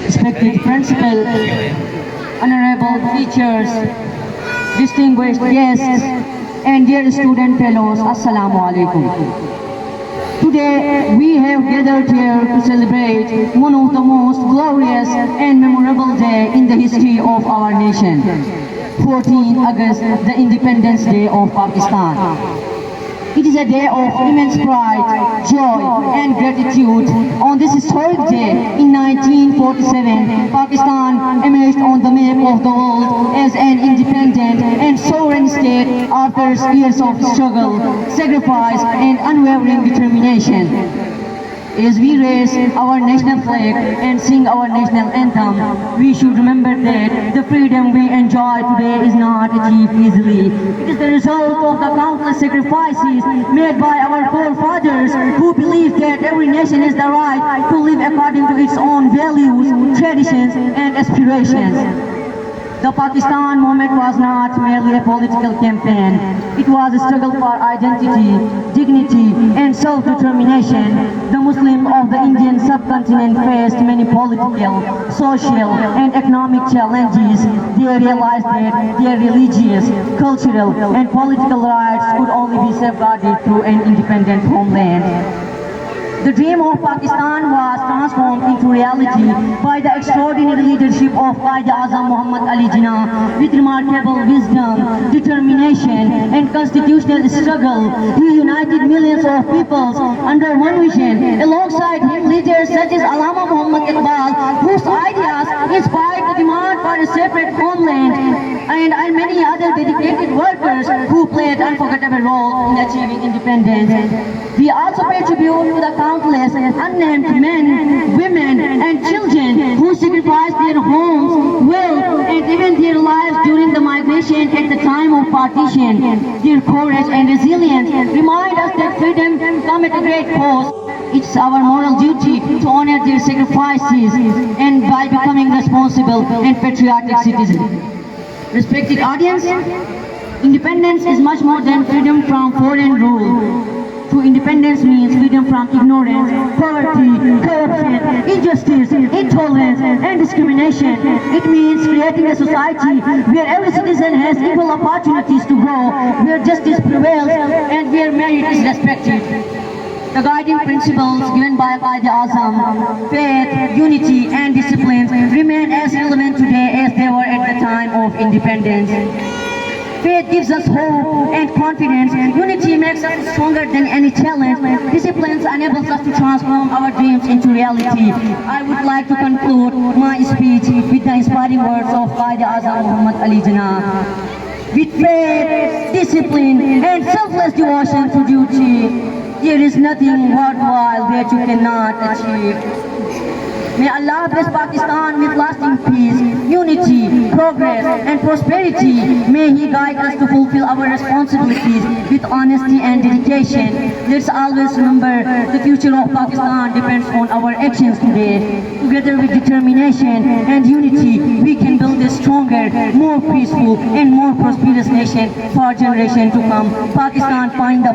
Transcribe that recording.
respected principal, honorable teachers, distinguished guests, and dear student fellows, Assalamu alaikum. Today we have gathered here to celebrate one of the most glorious and memorable day in the history of our nation, 14 August, the Independence Day of Pakistan. It is a day of immense pride, joy and gratitude. On this historic day in 1947, Pakistan emerged on the map of the world as an independent and sovereign state after years of struggle, sacrifice and unwavering determination. As we raise our national flag and sing our national anthem, we should remember that the freedom we enjoy today is not achieved easily. It is the result of the countless sacrifices made by our forefathers who believed that every nation has the right to live according to its own values, traditions and aspirations. The Pakistan movement was not merely a political campaign. It was a struggle for identity, dignity and self-determination. The Muslims of the Indian subcontinent faced many political, social and economic challenges. They realized that their religious, cultural and political rights could only be safeguarded through an independent homeland. The dream of Pakistan was transformed into reality by the extraordinary leadership of Qaeda Azam Muhammad Ali Jinnah. With remarkable wisdom, determination and constitutional struggle, he united millions of people under one vision. Alongside him, leaders such as Allama Muhammad Iqbal, whose ideas inspired the demand for a separate homeland, and many other dedicated workers who played an unforgettable role in achieving independence. We also pay tribute to the countless unnamed men, women and children who sacrificed their homes, wealth and even their lives during the migration at the time of partition. Their courage and resilience remind us that freedom comes at a great cost. It's our moral duty to honor their sacrifices and by becoming responsible and patriotic citizens. Respected audience, independence is much more than freedom from foreign rule. True independence means freedom from ignorance, poverty, corruption, injustice, intolerance and discrimination. It means creating a society where every citizen has equal opportunities to grow, where justice prevails and where merit is respected. The guiding principles given by Qaeda Azam, faith, unity and discipline remain as relevant today as they were at the time of independence. Faith gives us hope and confidence. Unity makes us stronger than any challenge. Discipline enables us to transform our dreams into reality. I would like to conclude my speech with the inspiring words of Qaeda Azam Muhammad Ali Jinnah. With faith, discipline and selfless devotion to duty, there is nothing worthwhile that you cannot achieve. May Allah bless Pakistan with lasting peace, unity, progress and prosperity. May He guide us to fulfill our responsibilities with honesty and dedication. Let's always remember the future of Pakistan depends on our actions today. Together with determination and unity, we can build a stronger, more peaceful and more prosperous nation for generations to come. Pakistan, find the